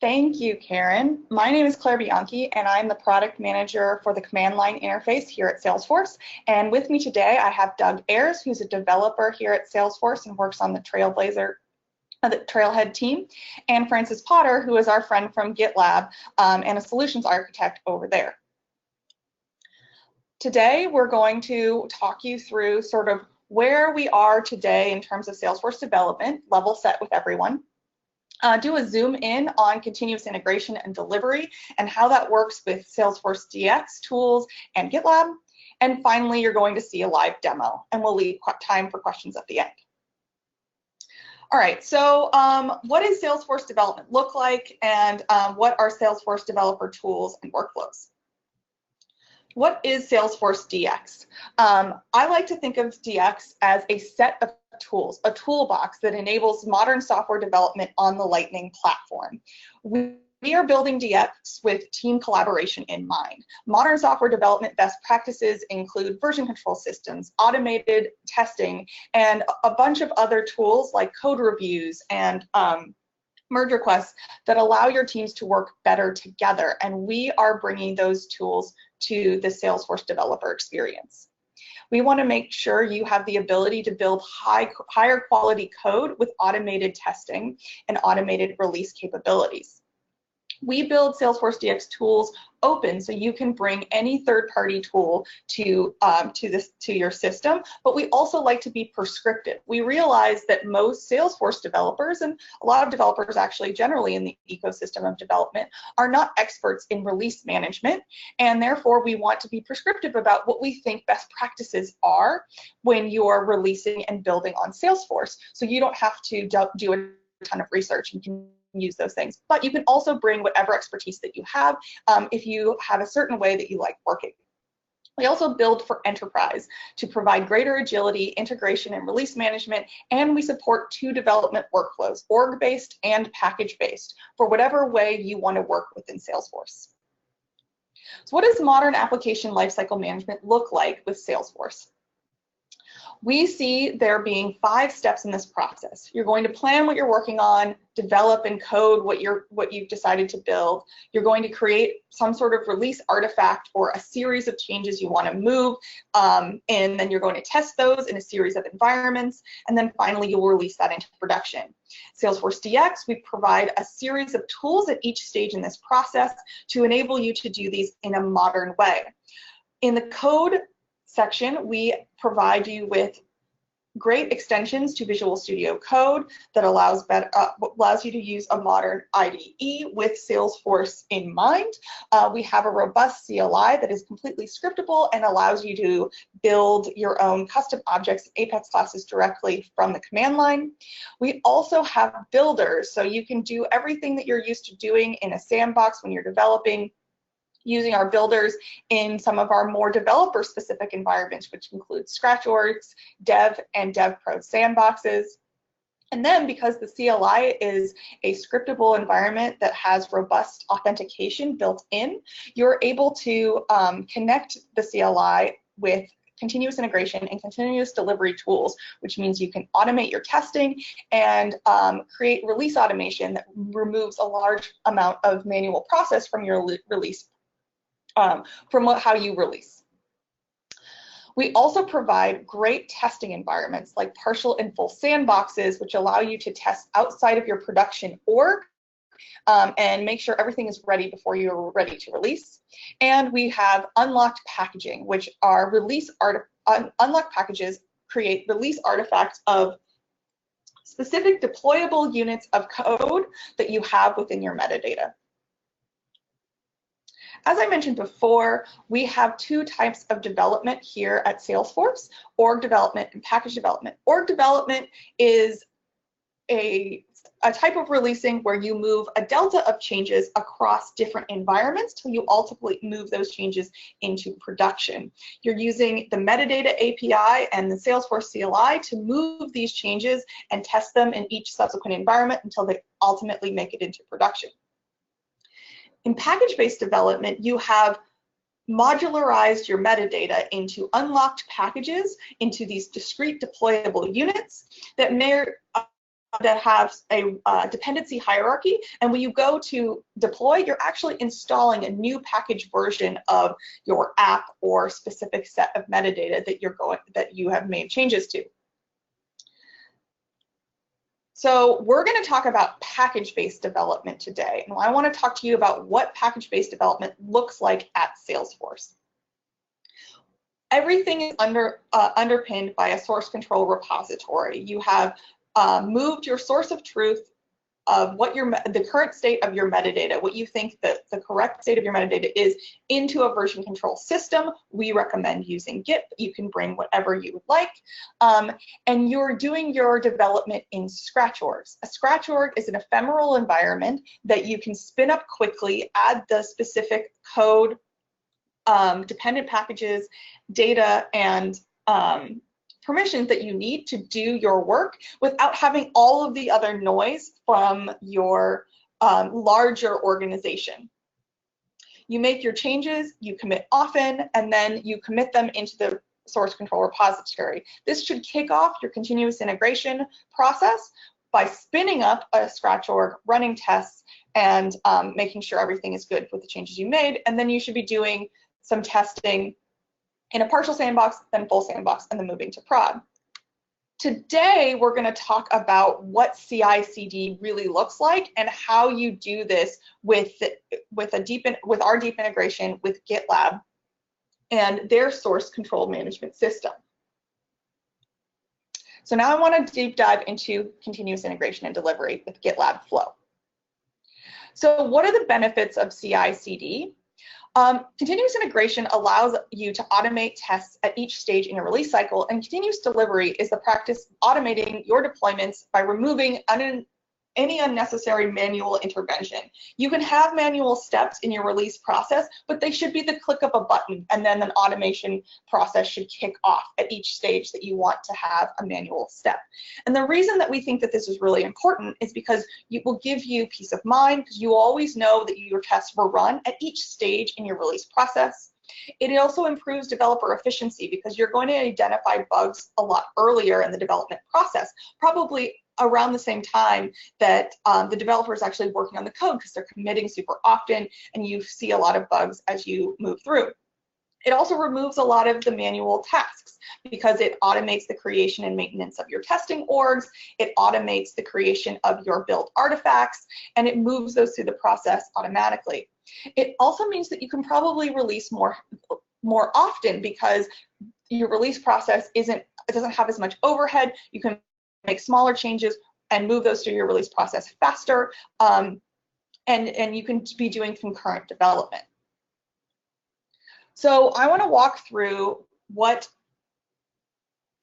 Thank you, Karen. My name is Claire Bianchi, and I'm the product manager for the command line interface here at Salesforce. And with me today, I have Doug Ayers, who's a developer here at Salesforce and works on the the Trailhead team, and Francis Potter, who is our friend from GitLab and a solutions architect over there. Today, we're going to talk you through sort of where we are today in terms of Salesforce development, level set with everyone. Do a zoom in on continuous integration and delivery and how that works with Salesforce DX tools and GitLab. And finally, you're going to see a live demo, and we'll leave time for questions at the end. All right, so what does Salesforce development look like, and what are Salesforce developer tools and workflows? What is Salesforce DX? I like to think of DX as a set of tools, a toolbox that enables modern software development on the Lightning platform. We are building DX with team collaboration in mind. Modern software development best practices include version control systems, automated testing, and a bunch of other tools like code reviews and merge requests that allow your teams to work better together. And we are bringing those tools to the Salesforce developer experience. We want to make sure you have the ability to build higher quality code with automated testing and automated release capabilities. We build Salesforce DX tools open so you can bring any third-party tool to your system, but we also like to be prescriptive. We realize that most Salesforce developers, and a lot of developers actually generally in the ecosystem of development, are not experts in release management, and therefore we want to be prescriptive about what we think best practices are when you're releasing and building on Salesforce, so you don't have to do a ton of research and can use those things. But you can also bring whatever expertise that you have if you have a certain way that you like working. We also build for enterprise to provide greater agility, integration, and release management, and we support 2 development workflows, org-based and package-based, for whatever way you want to work within Salesforce. So what does modern application lifecycle management look like with Salesforce? We see there being 5 steps in this process. You're going to plan what you're working on, develop and code what you've decided to build. You're going to create some sort of release artifact or a series of changes you want to move, and then you're going to test those in a series of environments, and then finally you'll release that into production. Salesforce DX, we provide a series of tools at each stage in this process to enable you to do these in a modern way. In the code section, we provide you with great extensions to Visual Studio Code that allows you to use a modern IDE with Salesforce in mind. We have a robust CLI that is completely scriptable and allows you to build your own custom objects and Apex classes directly from the command line. We also have builders, so you can do everything that you're used to doing in a sandbox when you're developing, using our builders in some of our more developer-specific environments, which include Scratch orgs, Dev, and DevPro sandboxes. And then because the CLI is a scriptable environment that has robust authentication built in, you're able to connect the CLI with continuous integration and continuous delivery tools, which means you can automate your testing and create release automation that removes a large amount of manual process from your release how you release. We also provide great testing environments like partial and full sandboxes, which allow you to test outside of your production org and make sure everything is ready before you're ready to release. And we have unlocked packaging, which are unlocked packages create release artifacts of specific deployable units of code that you have within your metadata. As I mentioned before, we have 2 types of development here at Salesforce, org development and package development. Org development is a type of releasing where you move a delta of changes across different environments till you ultimately move those changes into production. You're using the metadata API and the Salesforce CLI to move these changes and test them in each subsequent environment until they ultimately make it into production. In package-based development, you have modularized your metadata into unlocked packages, into these discrete deployable units that may that have a dependency hierarchy, and when you go to deploy, you're actually installing a new package version of your app or specific set of metadata that you have made changes to. So we're going to talk about package-based development today, and I want to talk to you about what package-based development looks like at Salesforce. Everything is underpinned by a source control repository. You have moved your source of truth of what the current state of your metadata, what you think that the correct state of your metadata is, into a version control system. We recommend using Git, but you can bring whatever you would like. And you're doing your development in scratch orgs. A scratch org is an ephemeral environment that you can spin up quickly, add the specific code, dependent packages, data, and permissions that you need to do your work without having all of the other noise from your larger organization. You make your changes, you commit often, and then you commit them into the source control repository. This should kick off your continuous integration process by spinning up a scratch org, running tests, and making sure everything is good with the changes you made, and then you should be doing some testing in a partial sandbox, then full sandbox, and then moving to prod. Today, we're going to talk about what CICD really looks like and how you do this with our deep integration with GitLab and their source control management system. So now I want to deep dive into continuous integration and delivery with GitLab Flow. So what are the benefits of CICD? Continuous integration allows you to automate tests at each stage in your release cycle, and continuous delivery is the practice of automating your deployments by removing any unnecessary manual intervention. You can have manual steps in your release process, but they should be the click of a button, and then an automation process should kick off at each stage that you want to have a manual step. And the reason that we think that this is really important is because it will give you peace of mind, because you always know that your tests were run at each stage in your release process. It also improves developer efficiency because you're going to identify bugs a lot earlier in the development process, probably around the same time that the developer is actually working on the code, because they're committing super often and you see a lot of bugs as you move through. It also removes a lot of the manual tasks because it automates the creation and maintenance of your testing orgs, it automates the creation of your build artifacts, and it moves those through the process automatically. It also means that you can probably release more often because your release process doesn't have as much overhead. You can make smaller changes and move those through your release process faster, and you can be doing concurrent development. So I want to walk through what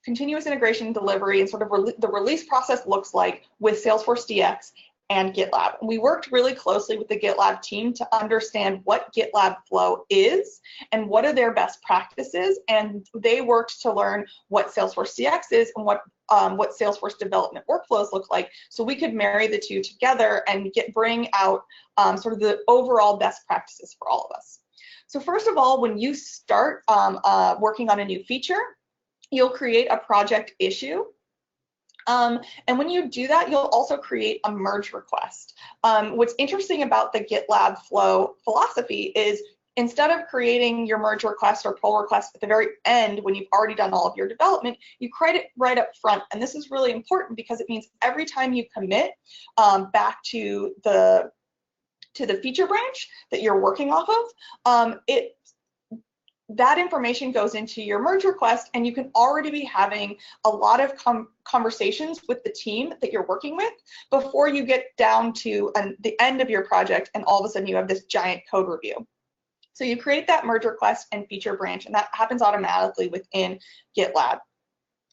continuous integration delivery and sort of the release process looks like with Salesforce DX and GitLab. We worked really closely with the GitLab team to understand what GitLab Flow is and what are their best practices, and they worked to learn what Salesforce DX is and what Salesforce development workflows look like, so we could marry the two together and bring out sort of the overall best practices for all of us. So first of all, when you start working on a new feature, you'll create a project issue. And when you do that, you'll also create a merge request. What's interesting about the GitLab Flow philosophy is instead of creating your merge request or pull request at the very end when you've already done all of your development, you create it right up front. And this is really important because it means every time you commit back to the feature branch that you're working off of, that information goes into your merge request, and you can already be having a lot of conversations with the team that you're working with before you get down to the end of your project and all of a sudden you have this giant code review. So you create that merge request and feature branch, and that happens automatically within GitLab.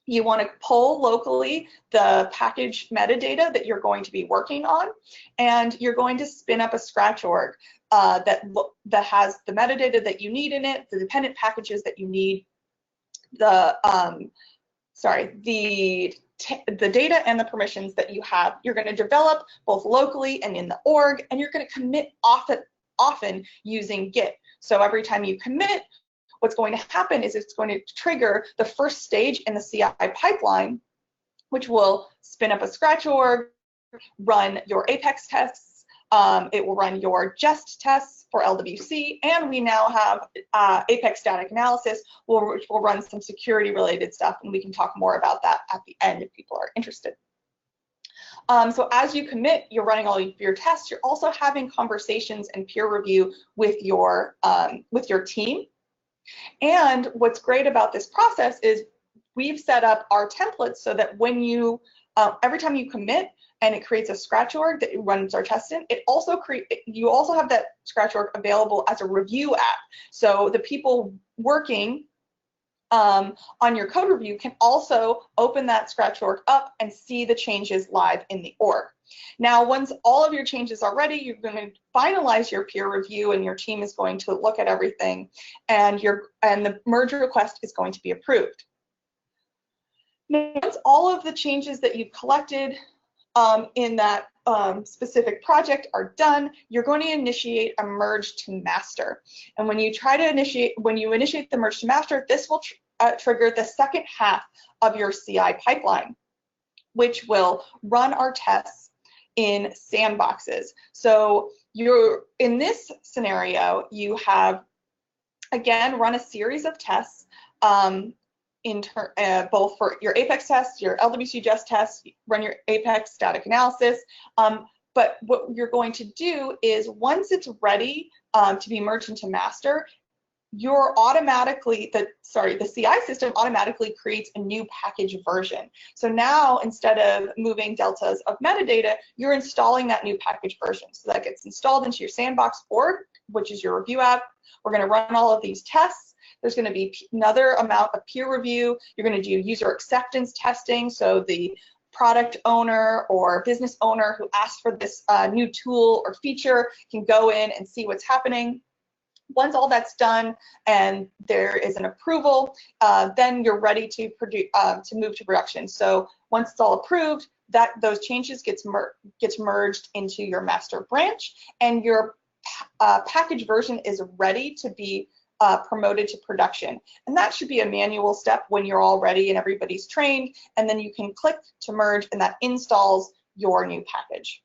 You want to pull locally the package metadata that you're going to be working on, and you're going to spin up a scratch org that has the metadata that you need in it, the dependent packages that you need, the data and the permissions that you have. You're going to develop both locally and in the org, and you're going to commit often using Git. So every time you commit, what's going to happen is it's going to trigger the first stage in the CI pipeline, which will spin up a scratch org, run your Apex tests. It will run your jest tests for LWC, and we now have Apex static analysis, which will run some security related stuff, and we can talk more about that at the end if people are interested. So as you commit, you're running all of your tests. You're also having conversations and peer review with your team. And what's great about this process is we've set up our templates so that when you every time you commit and it creates a scratch org that runs our test in, you also have that scratch org available as a review app. So the people working on your code review can also open that scratch org up and see the changes live in the org. Now, once all of your changes are ready, you're going to finalize your peer review, and your team is going to look at everything, and the merge request is going to be approved. Now, once all of the changes that you've collected in that specific project are done, you're going to initiate a merge to master. And when you initiate the merge to master, this will trigger the second half of your CI pipeline, which will run our tests in sandboxes. So in this scenario, you have, again, run a series of tests both for your Apex tests, your LWC jest tests, run your Apex static analysis. But what you're going to do is once it's ready to be merged into master, the CI system automatically creates a new package version. So now instead of moving deltas of metadata, you're installing that new package version. So that gets installed into your sandbox org, which is your review app. We're going to run all of these tests. There's going to be another amount of peer review. You're going to do user acceptance testing. So the product owner or business owner who asked for this new tool or feature can go in and see what's happening. Once all that's done and there is an approval, then you're ready to move to production. So once it's all approved, those changes gets merged into your master branch, and your package version is ready to be promoted to production. And that should be a manual step when you're all ready and everybody's trained, and then you can click to merge, and that installs your new package.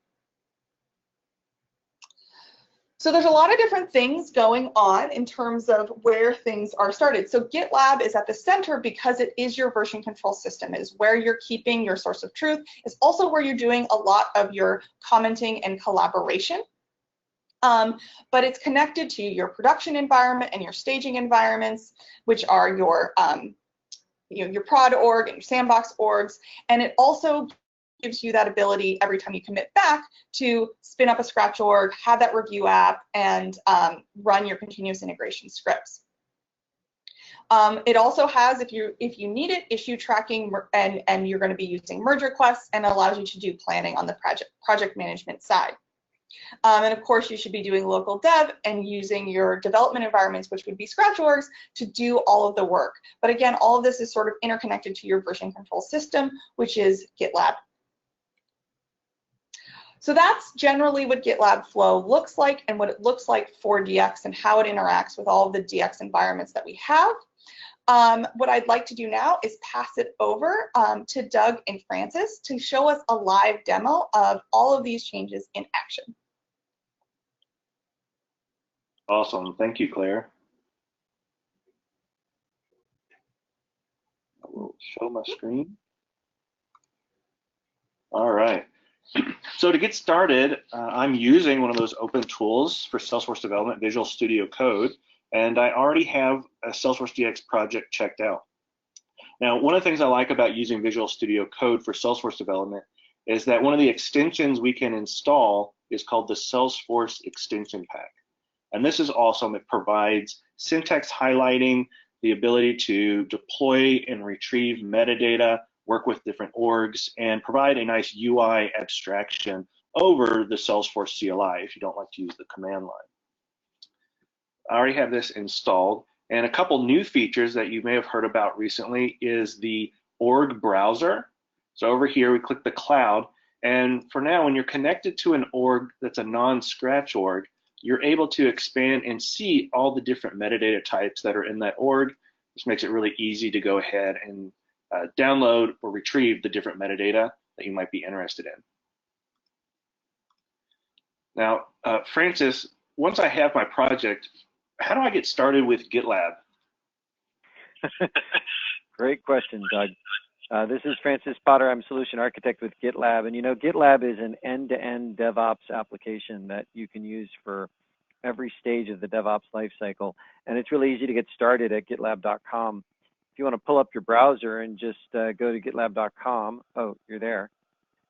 So there's a lot of different things going on in terms of where things are started. So GitLab is at the center because it is your version control system. It is where you're keeping your source of truth. It's also where you're doing a lot of your commenting and collaboration. But it's connected to your production environment and your staging environments, which are your prod org and your sandbox orgs. And it also gives you that ability every time you commit back to spin up a scratch org, have that review app, and run your continuous integration scripts. It also has, if you need it, issue tracking, and you're going to be using merge requests, and allows you to do planning on the project management side. And of course, you should be doing local dev and using your development environments, which would be scratch orgs, to do all of the work. But again, all of this is sort of interconnected to your version control system, which is GitLab. So that's generally what GitLab Flow looks like and what it looks like for DX and how it interacts with all of the DX environments that we have. What I'd like to do now is pass it over to Doug and Francis to show us a live demo of all of these changes in action. Awesome, thank you, Claire. I will show my screen. All right. So to get started, I'm using one of those open tools for Salesforce development, Visual Studio Code, and I already have a Salesforce DX project checked out. Now, one of the things I like about using Visual Studio Code for Salesforce development is that one of the extensions we can install is called the Salesforce Extension Pack. And this is awesome. It provides syntax highlighting, the ability to deploy and retrieve metadata, work with different orgs, and provide a nice UI abstraction over the Salesforce CLI if you don't like to use the command line. I already have this installed, and a couple new features that you may have heard about recently is the org browser. So over here, we click the cloud, and for now, when you're connected to an org that's a non-scratch org, you're able to expand and see all the different metadata types that are in that org. This makes it really easy to go ahead and download or retrieve the different metadata that you might be interested in. Now, Francis, once I have my project, how do I get started with GitLab? Great question, Doug. This is Francis Potter. I'm Solution Architect with GitLab. And you know, GitLab is an end-to-end DevOps application that you can use for every stage of the DevOps lifecycle. And it's really easy to get started at GitLab.com. If you want to pull up your browser and just go to GitLab.com, oh, you're there,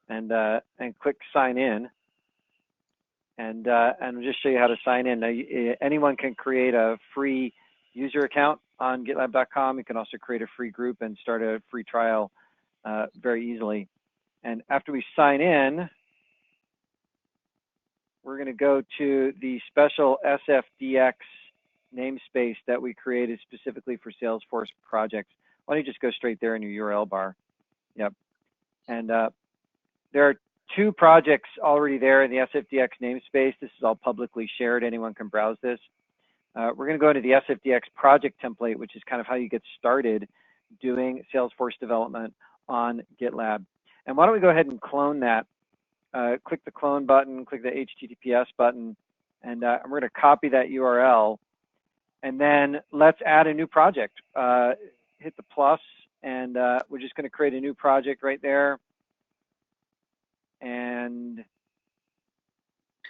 and click sign in. And I'll just show you how to sign in. Now, anyone can create a free user account on GitLab.com. You can also create a free group and start a free trial very easily. And after we sign in, we're going to go to the special SFDX namespace that we created specifically for Salesforce projects. Why don't you just go straight there in your URL bar? Yep. And there are 2 projects already there in the SFDX namespace. This is all publicly shared. Anyone can browse this. We're going to go into the SFDX project template, which is kind of how you get started doing Salesforce development on GitLab. And why don't we go ahead and clone that? Click the clone button, click the HTTPS button, and we're going to copy that URL. And then let's add a new project. Hit the plus, and we're just going to create a new project right there. And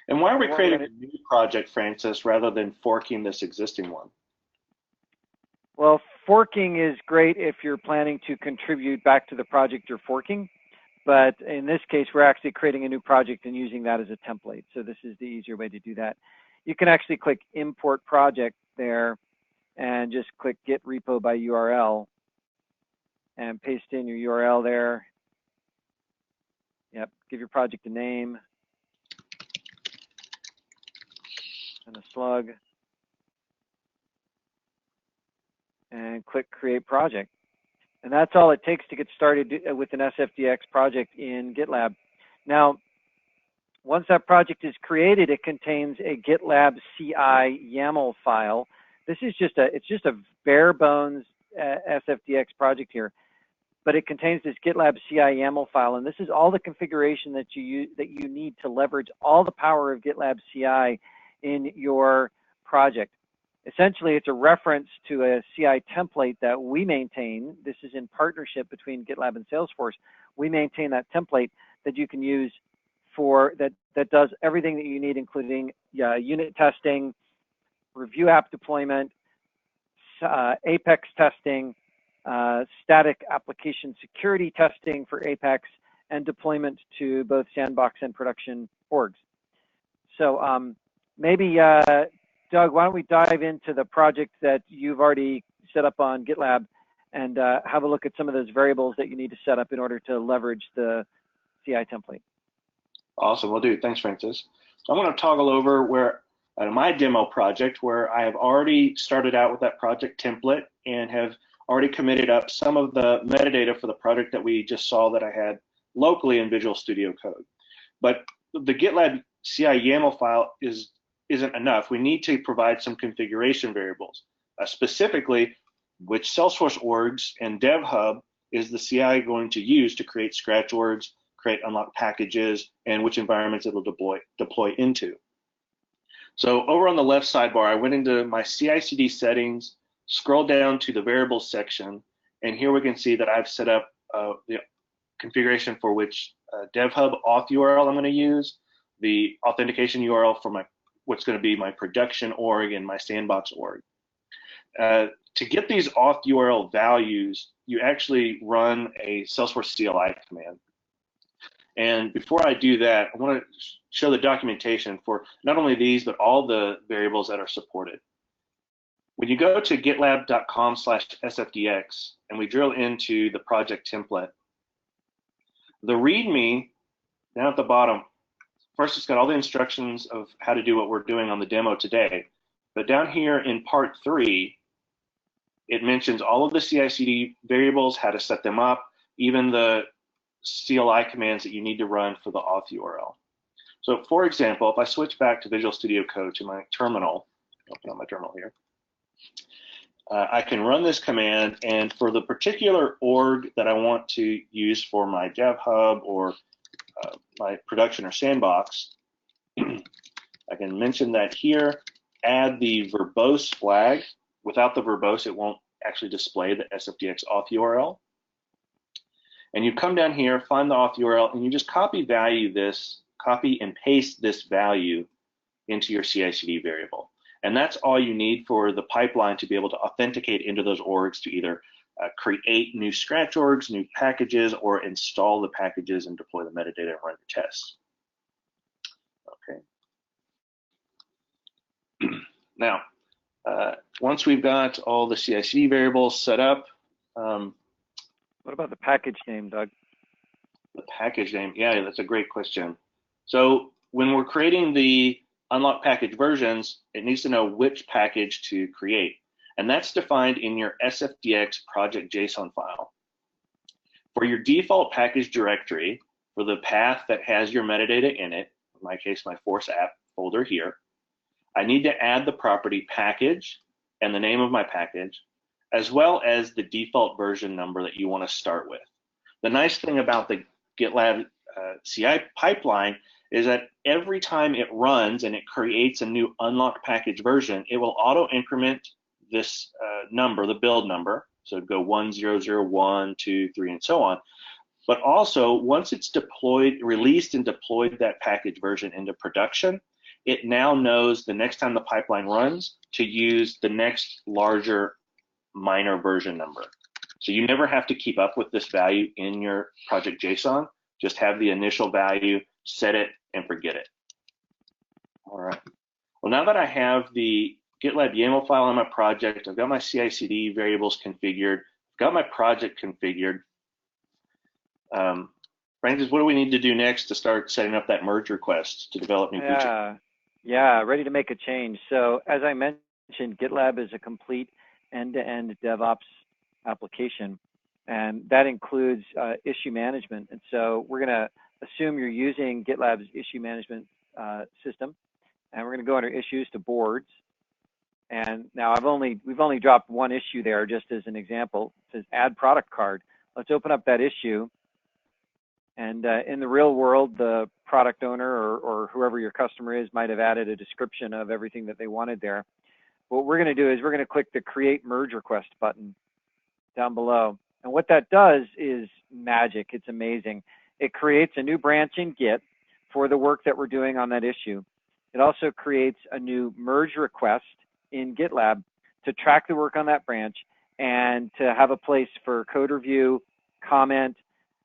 why are we creating a new project, Francis, rather than forking this existing one? Well, forking is great if you're planning to contribute back to the project you're forking. But in this case, we're actually creating a new project and using that as a template. So this is the easier way to do that. You can actually click import project there and just click get repo by URL and paste in your URL there. Yep, give your project a name and a slug, and click create project. And that's all it takes to get started with an SFDX project in GitLab. Now, once that project is created, it contains a GitLab CI YAML file. This is just a bare bones SFDX project here, but it contains this GitLab CI YAML file, and this is all the configuration that you need to leverage all the power of GitLab CI in your project. Essentially, it's a reference to a CI template that we maintain. This is in partnership between GitLab and Salesforce. We maintain that template that you can use for that does everything that you need, including unit testing, review app deployment, Apex testing, static application security testing for Apex, and deployment to both sandbox and production orgs. So maybe, Doug, why don't we dive into the project that you've already set up on GitLab and have a look at some of those variables that you need to set up in order to leverage the CI template. Awesome, will do. Thanks, Francis. So I'm going to toggle over where my demo project where I have already started out with that project template and have already committed up some of the metadata for the project that we just saw that I had locally in Visual Studio Code. But the GitLab CI YAML file isn't enough. We need to provide some configuration variables, specifically which Salesforce orgs and Dev Hub is the CI going to use to create scratch orgs, create unlock packages, and which environments it'll deploy into. So over on the left sidebar, I went into my CICD settings, scrolled down to the variables section, and here we can see that I've set up the configuration for which Dev Hub auth URL I'm going to use, the authentication URL for what's going to be my production org and my sandbox org. To get these auth URL values, you actually run a Salesforce CLI command. And before I do that, I want to show the documentation for not only these, but all the variables that are supported. When you go to gitlab.com/sfdx and we drill into the project template, the README down at the bottom, first it's got all the instructions of how to do what we're doing on the demo today. But down here in part 3, it mentions all of the CI/CD variables, how to set them up, even the CLI commands that you need to run for the auth URL. So for example, if I switch back to Visual Studio Code to my terminal, open up my terminal here, I can run this command, and for the particular org that I want to use for my Dev Hub or my production or sandbox, I can mention that here, add the verbose flag. Without the verbose, it won't actually display the SFDX auth URL. And you come down here, find the auth URL, and you just copy and paste this value into your CICD variable. And that's all you need for the pipeline to be able to authenticate into those orgs to either create new scratch orgs, new packages, or install the packages and deploy the metadata and run the tests. Okay. Now, once we've got all the CICD variables set up. What about the package name, Doug? The package name, yeah, that's a great question. So when we're creating the unlock package versions, it needs to know which package to create. And that's defined in your SFDX project JSON file. For your default package directory, for the path that has your metadata in it, in my case, my Force app folder here, I need to add the property package and the name of my package, as well as the default version number that you want to start with. The nice thing about the GitLab CI pipeline is that every time it runs and it creates a new unlocked package version, it will auto increment this number, the build number. So it'd go 1, 0, 0, 1, 2, 3, and so on. But also, once it's deployed, released and deployed that package version into production, it now knows the next time the pipeline runs to use the next larger minor version number. So you never have to keep up with this value in your project JSON. Just have the initial value, set it, and forget it. All right. Well, now that I have the GitLab YAML file on my project, I've got my CI/CD variables configured, I've got my project configured. Francis, what do we need to do next to start setting up that merge request to develop new features? Yeah, ready to make a change. So as I mentioned, GitLab is a complete end-to-end DevOps application, and that includes issue management. And so we're going to assume you're using GitLab's issue management system, and we're going to go under issues to boards. And now we've only dropped one issue there just as an example. It says add product card. Let's open up that issue. And in the real world, the product owner or whoever your customer is might have added a description of everything that they wanted there. What we're going to do is we're going to click the Create Merge Request button down below. And what that does is magic. It's amazing. It creates a new branch in Git for the work that we're doing on that issue. It also creates a new merge request in GitLab to track the work on that branch and to have a place for code review, comment,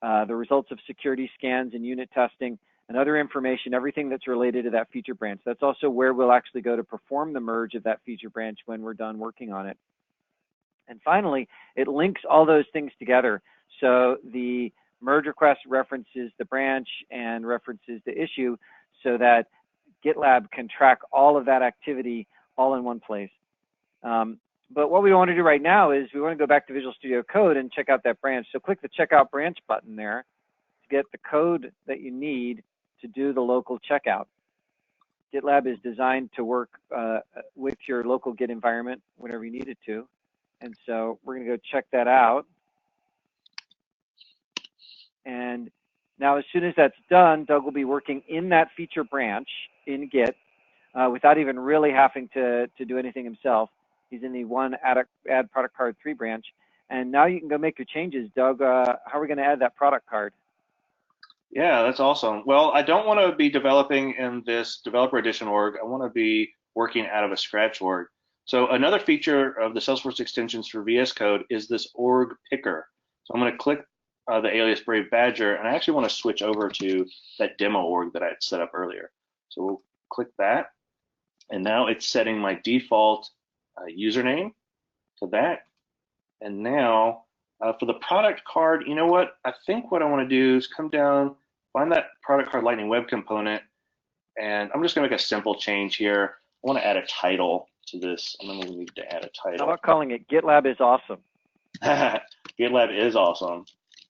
the results of security scans and unit testing, and other information, everything that's related to that feature branch. That's also where we'll actually go to perform the merge of that feature branch when we're done working on it. And finally, it links all those things together. So the merge request references the branch and references the issue so that GitLab can track all of that activity all in one place. But what we want to do right now is we want to go back to Visual Studio Code and check out that branch. So click the Checkout Branch button there to get the code that you need to do the local checkout. GitLab is designed to work with your local Git environment whenever you need it to. And so we're going to go check that out. And now as soon as that's done, Doug will be working in that feature branch in Git without even really having to do anything himself. He's in the add product card 3 branch. And now you can go make your changes. Doug, how are we going to add that product card? Yeah, that's awesome. Well, I don't want to be developing in this developer edition org. I want to be working out of a scratch org. So another feature of the Salesforce extensions for VS Code is this org picker. So I'm going to click the alias Brave Badger, and I actually want to switch over to that demo org that I had set up earlier. So we'll click that, and now it's setting my default username to that. And now for the product card, you know what? I think what I want to do is come down, find that product card Lightning Web component, and I'm just going to make a simple change here. I want to add a title to this, and then we need to add a title. How about calling it GitLab is awesome? GitLab is awesome.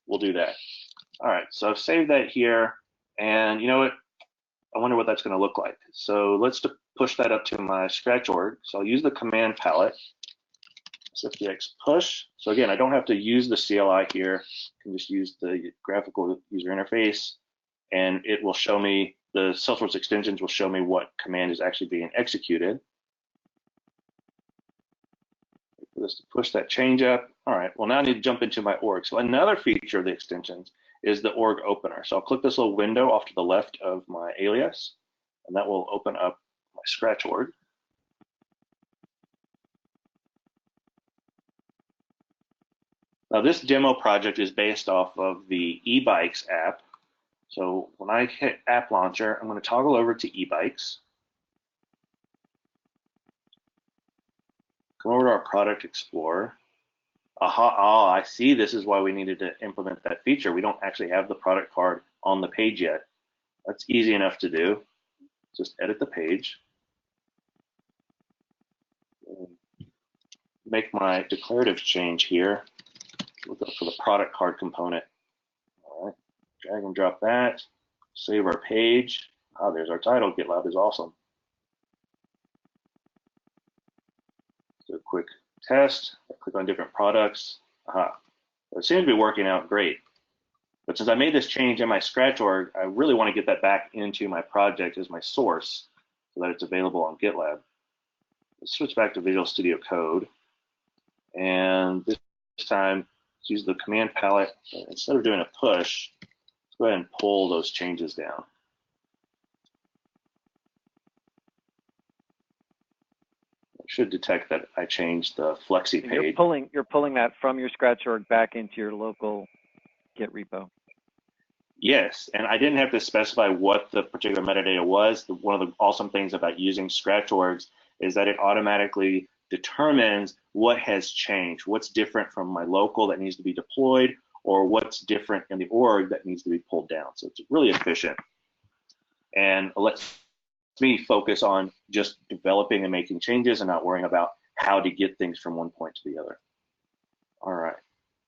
We'll do that. All right, so I've saved that here, and you know what? I wonder what that's going to look like. So let's push that up to my scratch org. So I'll use the command palette, SFDX push. So again, I don't have to use the CLI here. I can just use the graphical user interface, and it will show me the Salesforce extensions will show me what command is actually being executed. Let's push that change up. All right, well, now I need to jump into my org. So another feature of the extensions is the org opener. So I'll click this little window off to the left of my alias, and that will open up my Scratch org. Now this demo project is based off of the eBikes app. So when I hit App Launcher, I'm going to toggle over to eBikes. Come over to our Product Explorer. Aha, oh, I see this is why we needed to implement that feature. We don't actually have the product card on the page yet. That's easy enough to do. Just edit the page. Make my declarative change here. Look up for the product card component. All right, drag and drop that. Save our page. Ah, there's our title. GitLab is awesome. Do a quick test. I click on different products. Aha, it seems to be working out great. But since I made this change in my Scratch org, I really want to get that back into my project as my source so that it's available on GitLab. Let's switch back to Visual Studio Code. And this time, let's use the command palette. Instead of doing a push, let's go ahead and pull those changes down. Should detect that I changed the Flexi page. You're pulling that from your Scratch org back into your local Git repo. Yes, and I didn't have to specify what the particular metadata was. One of the awesome things about using Scratch orgs is that it automatically determines what has changed, what's different from my local that needs to be deployed, or what's different in the org that needs to be pulled down. So it's really efficient. And let's me focus on just developing and making changes and not worrying about how to get things from one point to the other. All right,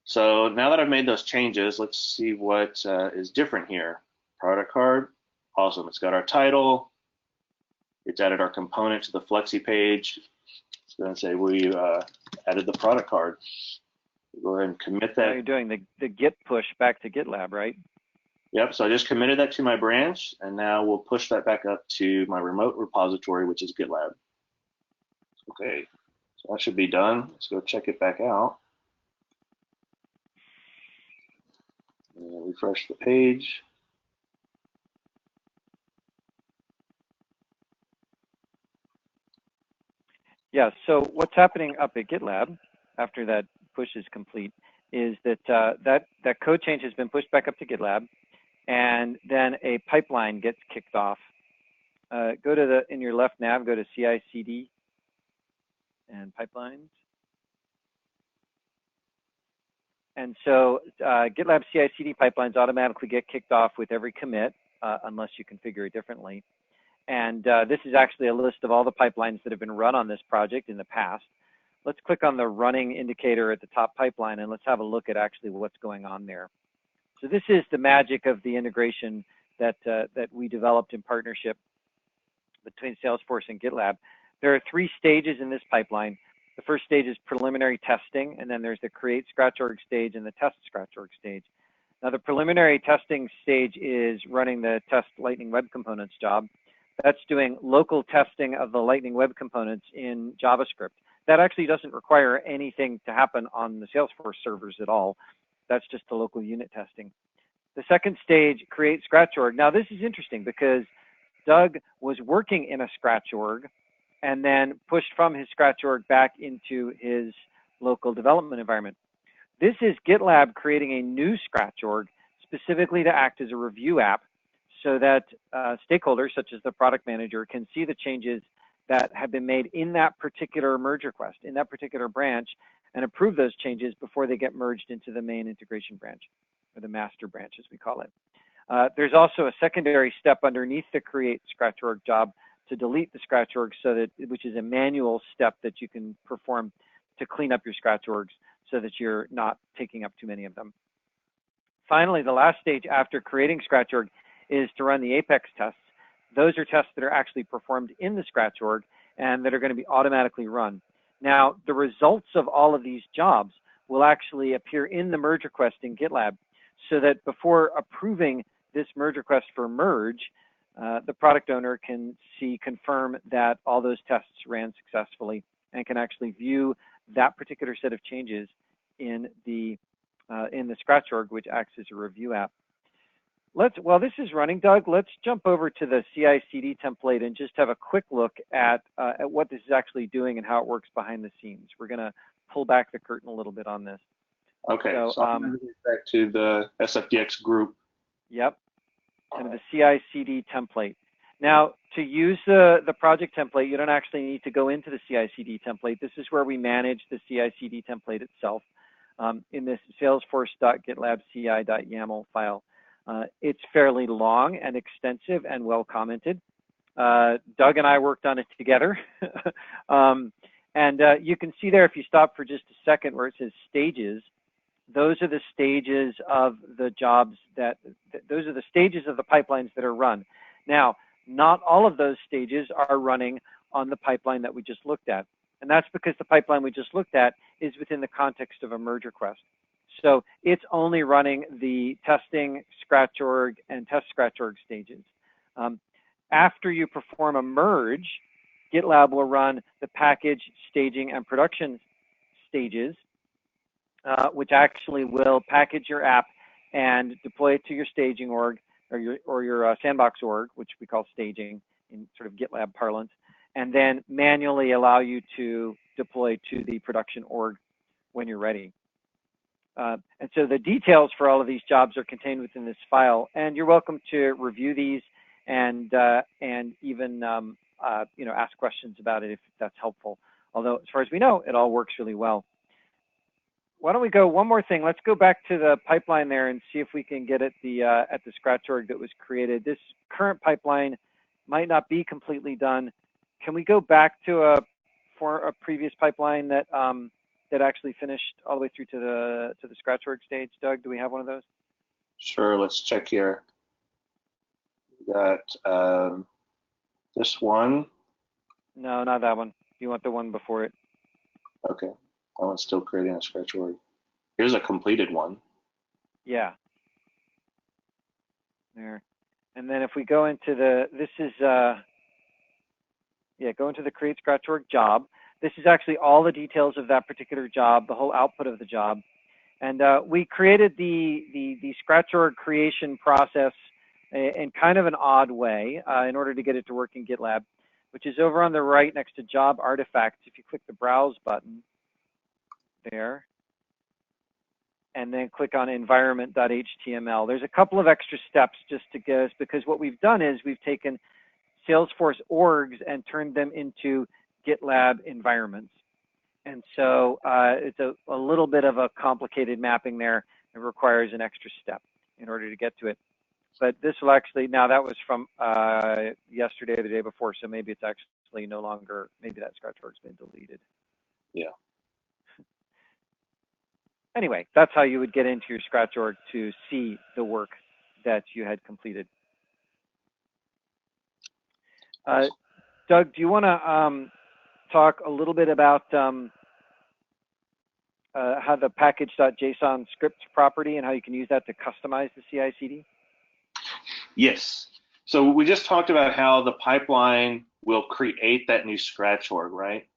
so now that I've made those changes, let's see what is different here. Product card, awesome, it's got our title, it's added our component to the Flexi page. It's gonna say we added the product card. Go ahead and commit that. Now you're doing the Git push back to GitLab, right? Yep, so I just committed that to my branch, and now we'll push that back up to my remote repository, which is GitLab. Okay, so that should be done. Let's go check it back out. And refresh the page. Yeah, so what's happening up at GitLab after that push is complete is that that code change has been pushed back up to GitLab, and then a pipeline gets kicked off. Go to in your left nav, go to CICD and pipelines. And so GitLab CICD pipelines automatically get kicked off with every commit, unless you configure it differently. And this is actually a list of all the pipelines that have been run on this project in the past. Let's click on the running indicator at the top pipeline, and let's have a look at actually what's going on there. So this is the magic of the integration that we developed in partnership between Salesforce and GitLab. There are 3 stages in this pipeline. The first stage is preliminary testing, and then there's the create Scratch org stage and the test Scratch org stage. Now the preliminary testing stage is running the test Lightning Web Components job. That's doing local testing of the Lightning Web Components in JavaScript. That actually doesn't require anything to happen on the Salesforce servers at all. That's just the local unit testing. The second stage, create Scratch org. Now this is interesting because Doug was working in a Scratch org and then pushed from his Scratch org back into his local development environment. This is GitLab creating a new Scratch org specifically to act as a review app so that stakeholders such as the product manager can see the changes that have been made in that particular merge request, in that particular branch, and approve those changes before they get merged into the main integration branch, or the master branch as we call it. There's also a secondary step underneath the create Scratch org job to delete the Scratch org, so that, which is a manual step that you can perform to clean up your Scratch orgs so that you're not taking up too many of them. Finally, the last stage after creating Scratch org is to run the Apex tests. Those are tests that are actually performed in the Scratch org and that are going to be automatically run. Now, the results of all of these jobs will actually appear in the merge request in GitLab, so that before approving this merge request for merge, the product owner can confirm that all those tests ran successfully and can actually view that particular set of changes in the Scratch org, which acts as a review app. While this is running, Doug, let's jump over to the CICD template and just have a quick look at what this is actually doing and how it works behind the scenes. We're going to pull back the curtain a little bit on this. Okay, so I'm going to get back to the SFDX group. Yep, and the CICD template. Now, to use the project template, you don't actually need to go into the CICD template. This is where we manage the CICD template itself in this salesforce.gitlab.ci.yaml file. It's fairly long and extensive and well commented. Doug and I worked on it together. You can see there, if you stop for just a second, where it says stages, those are the stages of the jobs those are the stages of the pipelines that are run. Now, not all of those stages are running on the pipeline that we just looked at. And that's because the pipeline we just looked at is within the context of a merge request. So it's only running the testing Scratch org and test Scratch org stages. After you perform a merge, GitLab will run the package, staging, and production stages, which actually will package your app and deploy it to your staging org or your sandbox org, which we call staging in sort of GitLab parlance, and then manually allow you to deploy to the production org when you're ready. And so the details for all of these jobs are contained within this file, and you're welcome to review these and even ask questions about it if that's helpful. Although, as far as we know, it all works really well. Why don't we go one more thing? Let's go back to the pipeline there and see if we can get at the Scratch org that was created. This current pipeline might not be completely done. Can we go back to a previous pipeline that actually finished all the way through to the Scratch org stage? Doug, do we have one of those? Sure, let's check here. We got this one. No, not that one. You want the one before it. Okay, that one's still creating a Scratch org. Here's a completed one. Yeah. There. And then if we go into go into the create Scratch org job. This is actually all the details of that particular job, the whole output of the job. And we created the Scratch org creation process in kind of an odd way in order to get it to work in GitLab, which is over on the right next to job artifacts. If you click the browse button there, and then click on environment.html. There's a couple of extra steps just to get us, because what we've done is we've taken Salesforce orgs and turned them into GitLab environments. And so it's a little bit of a complicated mapping there. It requires an extra step in order to get to it. But this will actually, now that was from yesterday or the day before, so maybe it's actually no longer, maybe that Scratch org's been deleted. Yeah. Anyway, that's how you would get into your Scratch org to see the work that you had completed. Doug, do you want to talk a little bit about how the package.json script property and how you can use that to customize the CICD? Yes. So we just talked about how the pipeline will create that new Scratch org, right,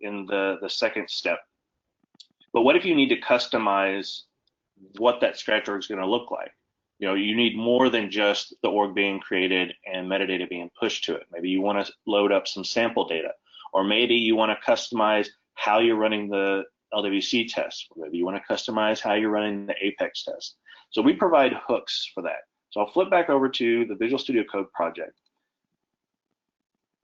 in the second step. But what if you need to customize what that Scratch org is going to look like? You know, you need more than just the org being created and metadata being pushed to it. Maybe you want to load up some sample data, or maybe you want to customize how you're running the LWC test, or maybe you want to customize how you're running the Apex test. So we provide hooks for that. So I'll flip back over to the Visual Studio Code project.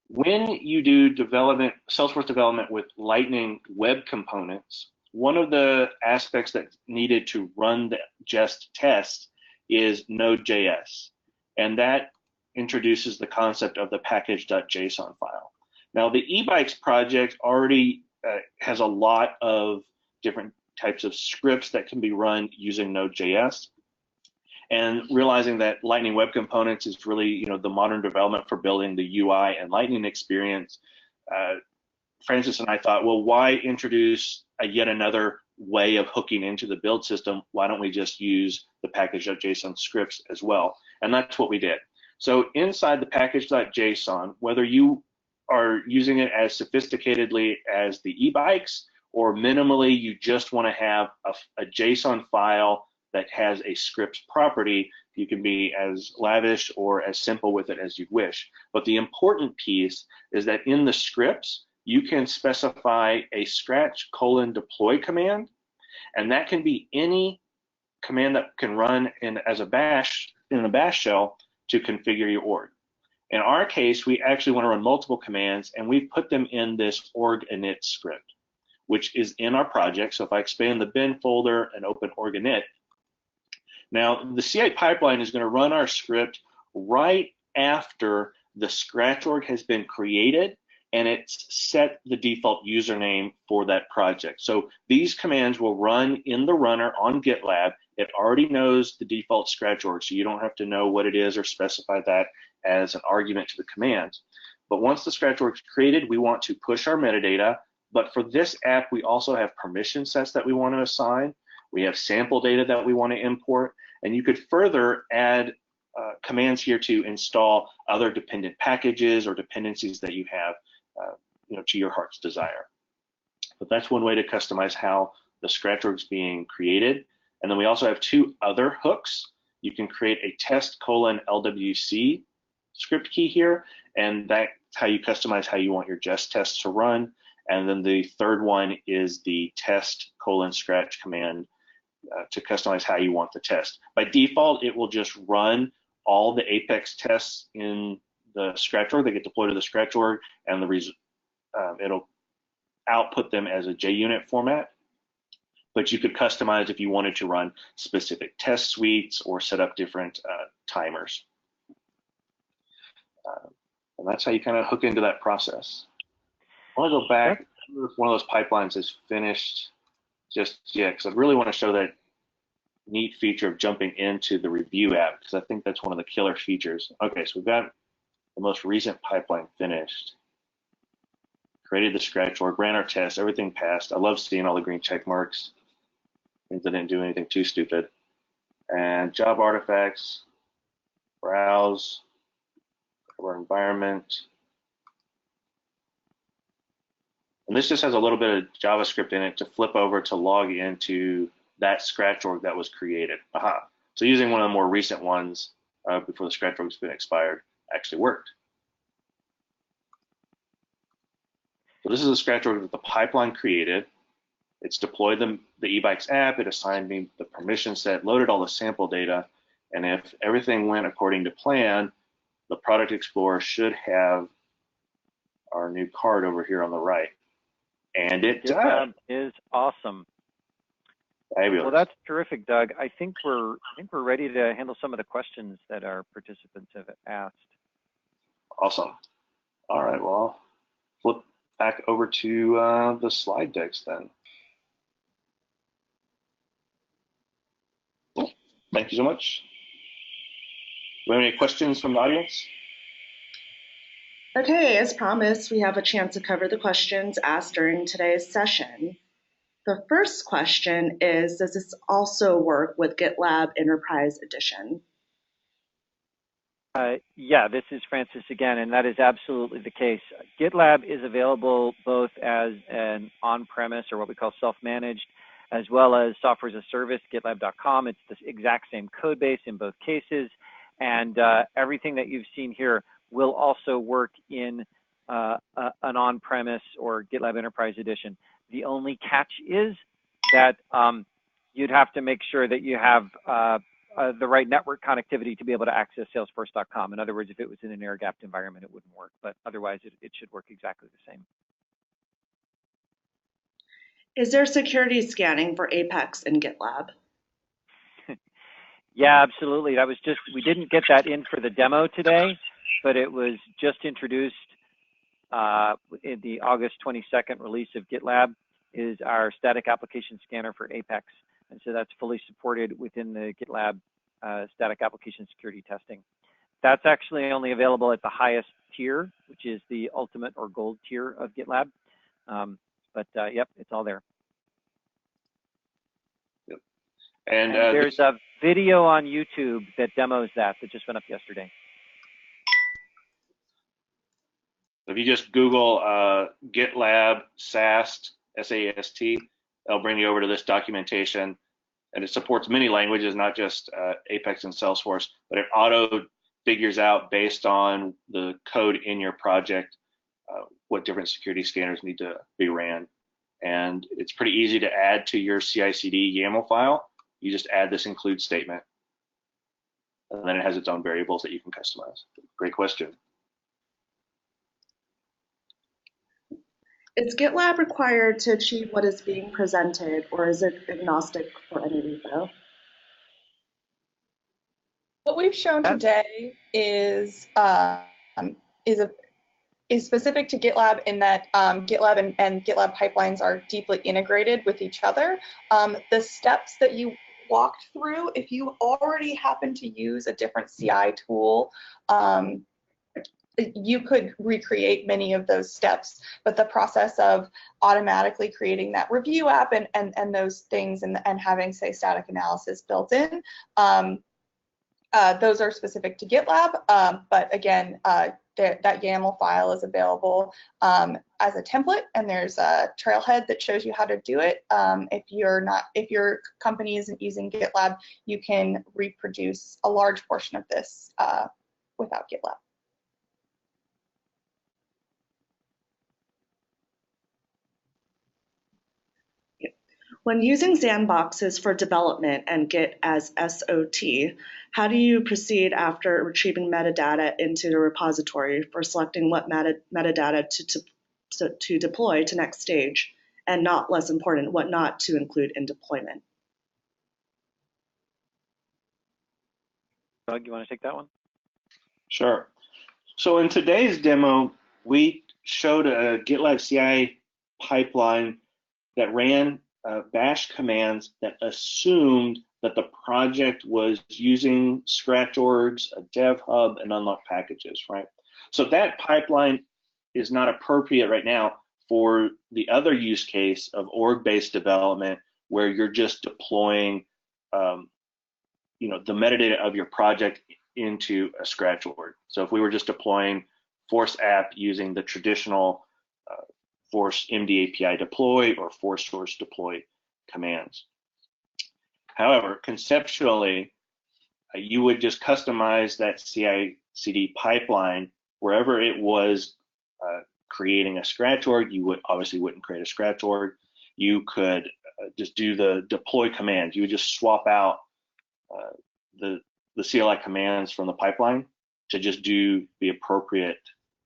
When you do Salesforce development with Lightning web components, one of the aspects that's needed to run the Jest test is Node.js, and that introduces the concept of the package.json file. Now, the eBikes project already has a lot of different types of scripts that can be run using Node.js, and realizing that Lightning Web Components is really, the modern development for building the UI and Lightning experience. Francis and I thought, well, why introduce yet another way of hooking into the build system? Why don't we just use the package.json scripts as well? And that's what we did. So inside the package.json, whether you are using it as sophisticatedly as the e-bikes, or minimally you just want to have a JSON file that has a script property, you can be as lavish or as simple with it as you wish. But the important piece is that in the scripts, you can specify a scratch:\deploy command, and that can be any command that can run in a bash shell to configure your org. In our case, we actually want to run multiple commands, and we've put them in this org init script, which is in our project. So if I expand the bin folder and open org init, now the CI pipeline is going to run our script right after the scratch org has been created and it's set the default username for that project. So these commands will run in the runner on GitLab. It already knows the default scratch org, so you don't have to know what it is or specify that as an argument to the command. But once the scratch org is created, we want to push our metadata. But for this app, we also have permission sets that we want to assign. We have sample data that we want to import. And you could further add commands here to install other dependent packages or dependencies that you have to your heart's desire. But that's one way to customize how the scratch org is being created. And then we also have two other hooks. You can create a test:\lwc script key here, and that's how you customize how you want your jest tests to run. And then the third one is the test:\scratch command to customize how you want the test. By default, it will just run all the Apex tests in the scratch org. They get deployed to the scratch org, and it'll output them as a JUnit format. But you could customize if you wanted to run specific test suites or set up different timers. And that's how you kind of hook into that process. I want to go back. I don't know if one of those pipelines is finished just yet, because I really want to show that neat feature of jumping into the review app, because I think that's one of the killer features. Okay, so we've got the most recent pipeline finished. Created the scratch org, ran our test, everything passed. I love seeing all the green check marks. Means I didn't do anything too stupid. And job artifacts, browse, our environment. And this just has a little bit of JavaScript in it to flip over to log into that scratch org that was created. Aha. So using one of the more recent ones before the scratch org has been expired actually worked. So this is a scratch org that the pipeline created. It's deployed the eBikes app, it assigned me the permission set, loaded all the sample data, and if everything went according to plan, the Product Explorer should have our new card over here on the right. And it does. GitLab is awesome. Fabulous. Well, that's terrific, Doug. I think we're ready to handle some of the questions that our participants have asked. Awesome. All right, well, I'll flip back over to the slide decks then. Cool. Thank you so much. Do we have any questions from the audience? Okay, as promised, we have a chance to cover the questions asked during today's session. The first question is, does this also work with GitLab Enterprise Edition? Yeah, this is Francis again, and that is absolutely the case. GitLab is available both as an on-premise or what we call self-managed, as well as software as a service, GitLab.com. It's the exact same code base in both cases, and everything that you've seen here will also work in an on-premise or GitLab Enterprise Edition. The only catch is that you'd have to make sure that you have the right network connectivity to be able to access Salesforce.com. In other words, if it was in an air-gapped environment, it wouldn't work, but otherwise it should work exactly the same. Is there security scanning for Apex in GitLab? Yeah, absolutely. That was just, we didn't get that in for the demo today, but it was just introduced in the August 22nd release of GitLab, is our static application scanner for Apex. And so that's fully supported within the GitLab static application security testing. That's actually only available at the highest tier, which is the ultimate or gold tier of GitLab. Yep, it's all there. Yep. And there's a video on YouTube that demos that just went up yesterday. If you just Google GitLab SAST, S-A-S-T, it'll bring you over to this documentation, and it supports many languages, not just Apex and Salesforce, but it auto figures out based on the code in your project what different security scanners need to be ran. And it's pretty easy to add to your CICD YAML file. You just add this include statement, and then it has its own variables that you can customize. Great question. Is GitLab required to achieve what is being presented, or is it agnostic for any repo? What we've shown today is specific to GitLab in that GitLab and GitLab pipelines are deeply integrated with each other. The steps that you walked through, if you already happen to use a different CI tool, you could recreate many of those steps, but the process of automatically creating that review app and those things and having, say, static analysis built in, those are specific to GitLab, but again, that YAML file is available as a template, and there's a trailhead that shows you how to do it. If your company isn't using GitLab, you can reproduce a large portion of this without GitLab. When using sandboxes for development and Git as SOT, how do you proceed after retrieving metadata into the repository for selecting what metadata to deploy to next stage, and not less important, what not to include in deployment? Doug, you want to take that one? Sure. So in today's demo, we showed a GitLab CI pipeline that ran bash commands that assumed that the project was using scratch orgs, a dev hub, and unlock packages, right? So that pipeline is not appropriate right now for the other use case of org-based development, where you're just deploying, the metadata of your project into a scratch org. So if we were just deploying Force app using the traditional Force MD API deploy or Force source deploy commands. However, conceptually, you would just customize that CI/CD pipeline wherever it was creating a scratch org. You obviously wouldn't create a scratch org. You could just do the deploy command. You would just swap out the CLI commands from the pipeline to just do the appropriate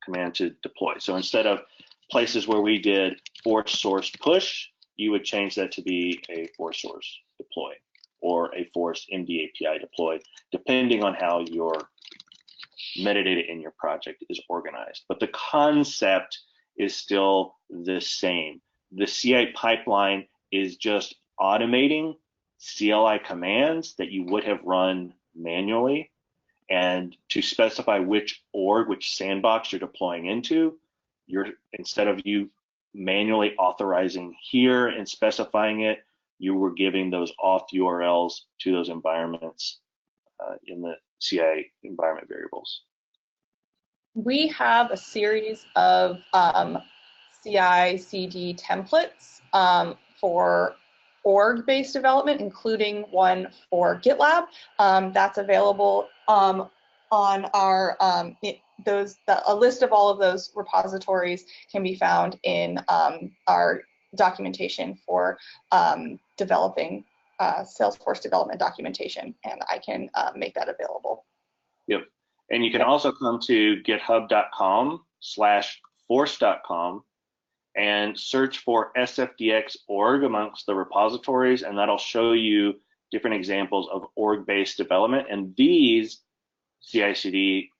command to deploy. So instead of places where we did force source push, you would change that to be a force source deploy or a force MD API deploy, depending on how your metadata in your project is organized. But the concept is still the same. The CI pipeline is just automating CLI commands that you would have run manually, and to specify which org, which sandbox you're deploying into, instead of you manually authorizing here and specifying it, you were giving those auth URLs to those environments in the CI environment variables. We have a series of CI/CD templates for org-based development, including one for GitLab. That's available on our a list of all of those repositories can be found in our documentation for developing Salesforce development documentation, and I can make that available. Yep, and you can also come to github.com/force.com and search for SFDX org amongst the repositories, and that'll show you different examples of org-based development. And these CI/CD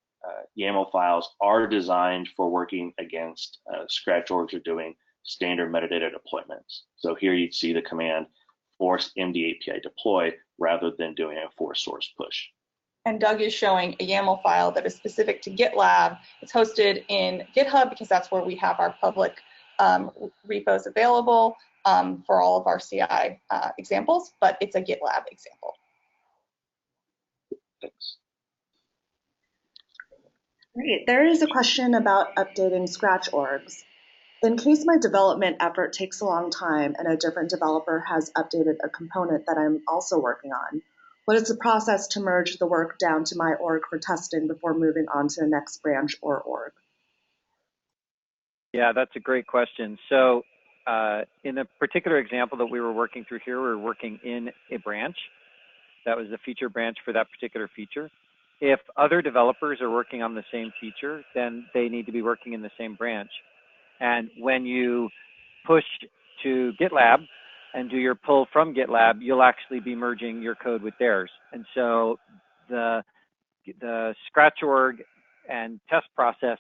YAML files are designed for working against scratch orgs or doing standard metadata deployments. So here you'd see the command force MD API deploy rather than doing a force source push. And Doug is showing a YAML file that is specific to GitLab. It's hosted in GitHub because that's where we have our public repos available for all of our CI examples, but it's a GitLab example. Thanks. Great. There is a question about updating Scratch orgs. In case my development effort takes a long time and a different developer has updated a component that I'm also working on, what is the process to merge the work down to my org for testing before moving on to the next branch or org? Yeah, that's a great question. So in the particular example that we were working through here, we were working in a branch. That was the feature branch for that particular feature. If other developers are working on the same feature, then they need to be working in the same branch. And when you push to GitLab and do your pull from GitLab, you'll actually be merging your code with theirs. And so the Scratch org and test process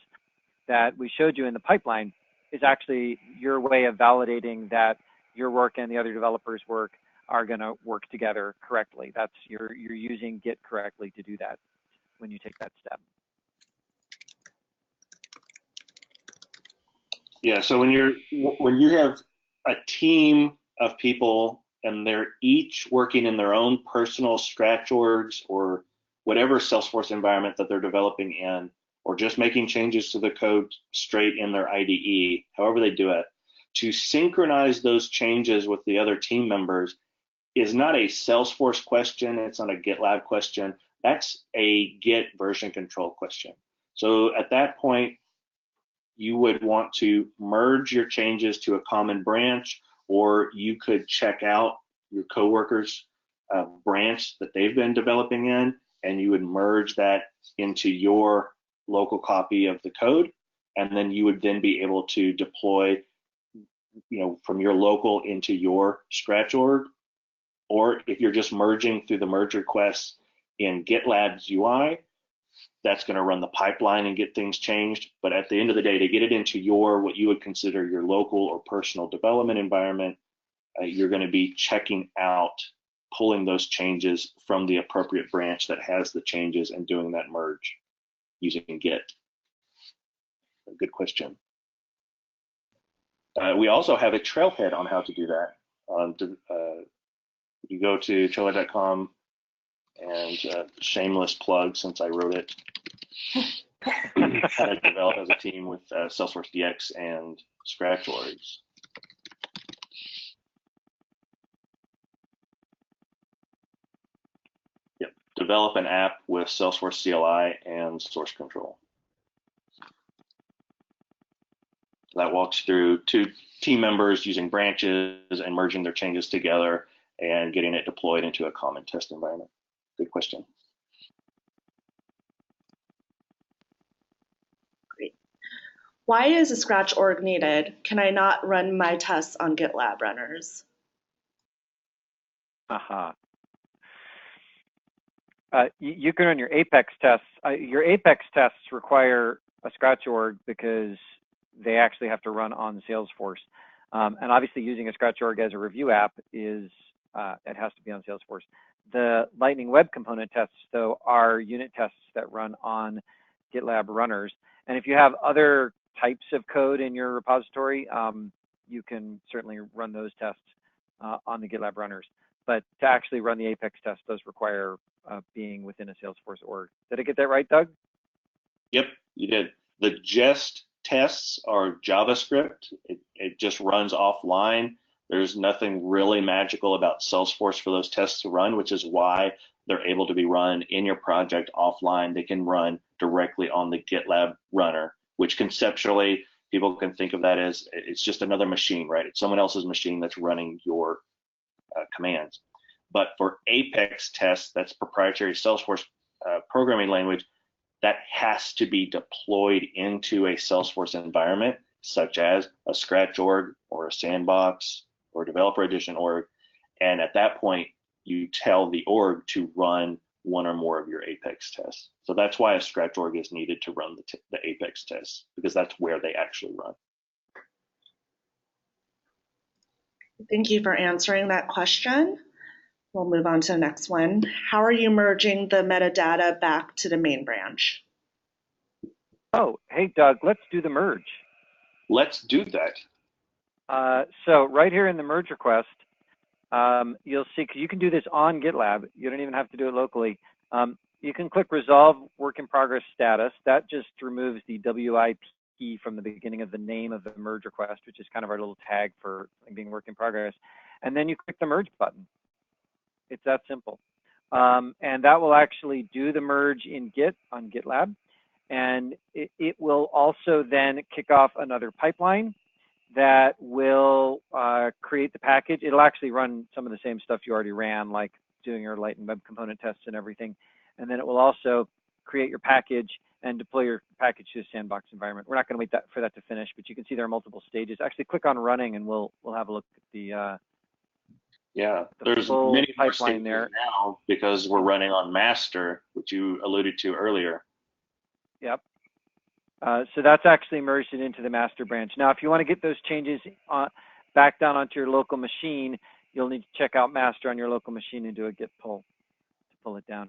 that we showed you in the pipeline is actually your way of validating that your work and the other developers' work are going to work together correctly. That's you're using Git correctly to do that when you take that step. Yeah, so when you have a team of people and they're each working in their own personal Scratch orgs or whatever Salesforce environment that they're developing in, or just making changes to the code straight in their IDE, however they do it, to synchronize those changes with the other team members is not a Salesforce question, it's not a GitLab question, that's a Git version control question. So at that point, you would want to merge your changes to a common branch, or you could check out your coworkers' branch that they've been developing in, and you would merge that into your local copy of the code, and then you would then be able to deploy, from your local into your Scratch org. Or if you're just merging through the merge requests in GitLab's UI, that's going to run the pipeline and get things changed. But at the end of the day, to get it into what you would consider your local or personal development environment, you're going to be checking out, pulling those changes from the appropriate branch that has the changes and doing that merge using Git. Good question. We also have a trailhead on how to do that. You go to trailhead.com, and shameless plug since I wrote it, how to develop as a team with Salesforce DX and Scratch orgs. Yep, develop an app with Salesforce CLI and source control. That walks through 2 team members using branches and merging their changes together and getting it deployed into a common test environment. Good question. Great. Why is a Scratch org needed? Can I not run my tests on GitLab runners? You can run your Apex tests. Your Apex tests require a Scratch org because they actually have to run on Salesforce. And obviously using a Scratch org as a review app is, it has to be on Salesforce. The Lightning Web Component tests, though, are unit tests that run on GitLab runners. And if you have other types of code in your repository, you can certainly run those tests on the GitLab runners. But to actually run the Apex test, those require being within a Salesforce org. Did I get that right, Doug? Yep, you did. The jest tests are JavaScript. It just runs offline. There's nothing really magical about Salesforce for those tests to run, which is why they're able to be run in your project offline. They can run directly on the GitLab runner, which conceptually people can think of that as it's just another machine, right? It's someone else's machine that's running your commands. But for Apex tests, that's proprietary Salesforce programming language, that has to be deployed into a Salesforce environment, such as a Scratch org or a Sandbox or Developer Edition org. And at that point, you tell the org to run one or more of your Apex tests. So that's why a Scratch org is needed to run the Apex tests, because that's where they actually run. Thank you for answering that question. We'll move on to the next one. How are you merging the metadata back to the main branch? Oh, hey, Doug, let's do the merge. Let's do that. So right here in the merge request, you'll see, because you can do this on GitLab. You don't even have to do it locally. you can click resolve work in progress status. That just removes the WIP from the beginning of the name of the merge request, which is kind of our little tag for being work in progress. And then you click the merge button. It's that simple. And that will actually do the merge in Git on GitLab. And it will also then kick off another pipeline that will create the package. It'll actually run some of the same stuff you already ran, like doing your light and web component tests and everything. And then it will also create your package and deploy your package to a sandbox environment. We're not going to wait for that to finish, but you can see there are multiple stages. Actually, click on running, and we'll have a look at the there's full many more pipeline stages there now because we're running on master, which you alluded to earlier. Yep. So that's actually merged it into the master branch. Now, if you want to get those changes back down onto your local machine, you'll need to check out master on your local machine and do a git pull to pull it down.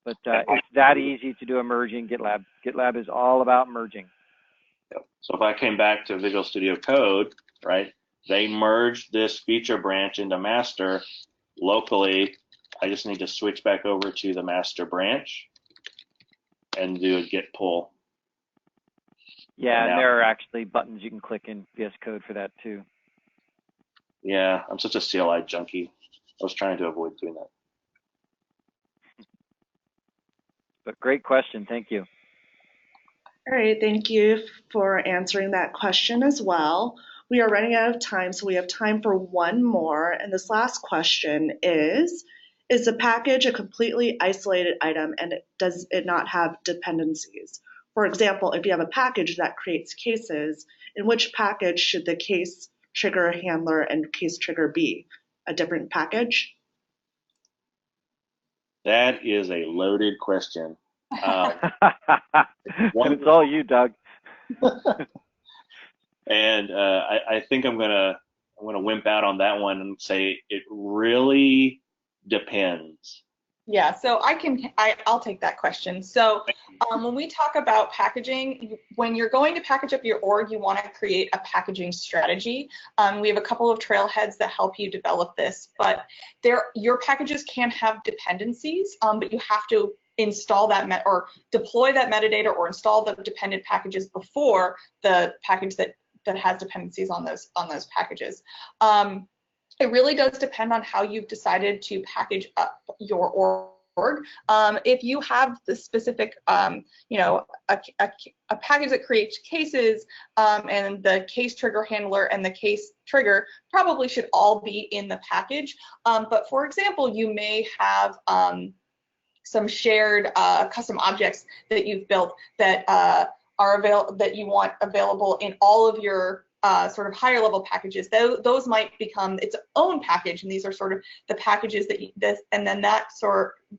But it's that easy to do a merge in GitLab. GitLab is all about merging. So if I came back to Visual Studio Code, right, they merged this feature branch into master locally. I just need to switch back over to the master branch and do a git pull. Yeah, and there are actually buttons you can click in VS Code for that too. Yeah, I'm such a CLI junkie. I was trying to avoid doing that. But great question, thank you. All right, thank you for answering that question as well. We are running out of time, so we have time for one more. And this last question is the package a completely isolated item and does it not have dependencies? For example, if you have a package that creates cases, in which package should the case trigger handler and case trigger be? A different package? That is a loaded question. It's all you, Doug. And I think I'm gonna wimp out on that one and say it really depends. Yeah, so I'll take that question. So when we talk about packaging, when you're going to package up your org, you want to create a packaging strategy. We have a couple of trailheads that help you develop this, but your packages can have dependencies, but you have to install that or deploy that metadata or install the dependent packages before the package that has dependencies on those packages. It really does depend on how you've decided to package up your org. If you have the specific, a package that creates cases, and the case trigger handler and the case trigger probably should all be in the package. But for example, you may have some shared custom objects that you've built that that you want available in all of your sort of higher level packages. Those might become its own package, and these are sort of the packages and then that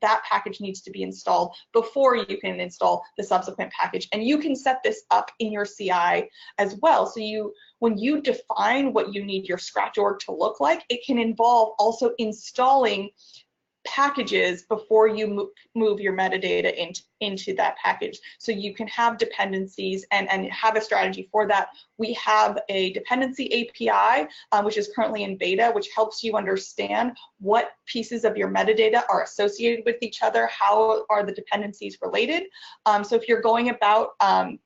package needs to be installed before you can install the subsequent package. And you can set this up in your CI as well. So when you define what you need your Scratch org to look like, it can involve also installing packages before you move your metadata into that package. So you can have dependencies and have a strategy for that. We have a dependency API, which is currently in beta, which helps you understand what pieces of your metadata are associated with each other, how are the dependencies related. So if you're going about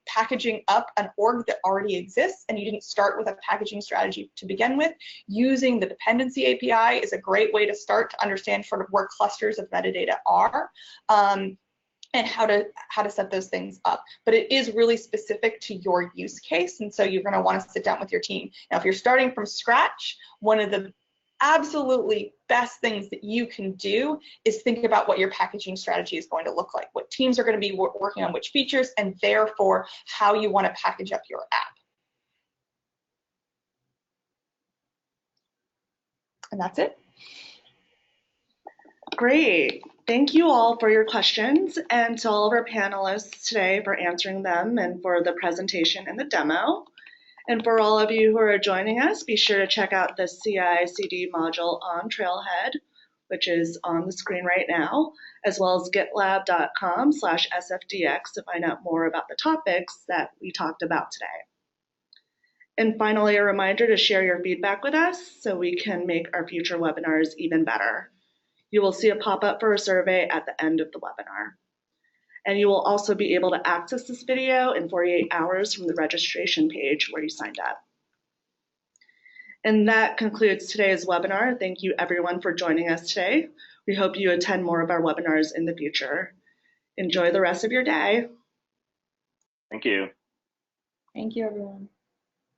packaging up an org that already exists and you didn't start with a packaging strategy to begin with, using the dependency API is a great way to start to understand sort of where clusters of metadata are. And how to set those things up. But it is really specific to your use case, and so you're going to want to sit down with your team. Now, if you're starting from scratch, one of the absolutely best things that you can do is think about what your packaging strategy is going to look like, what teams are going to be working on which features, and therefore how you want to package up your app. And that's it. Great. Thank you all for your questions and to all of our panelists today for answering them and for the presentation and the demo. And for all of you who are joining us, be sure to check out the CICD module on Trailhead, which is on the screen right now, as well as gitlab.com/sfdx to find out more about the topics that we talked about today. And finally, a reminder to share your feedback with us so we can make our future webinars even better. You will see a pop-up for a survey at the end of the webinar. And you will also be able to access this video in 48 hours from the registration page where you signed up. And that concludes today's webinar. Thank you everyone for joining us today. We hope you attend more of our webinars in the future. Enjoy the rest of your day. Thank you. Thank you, everyone.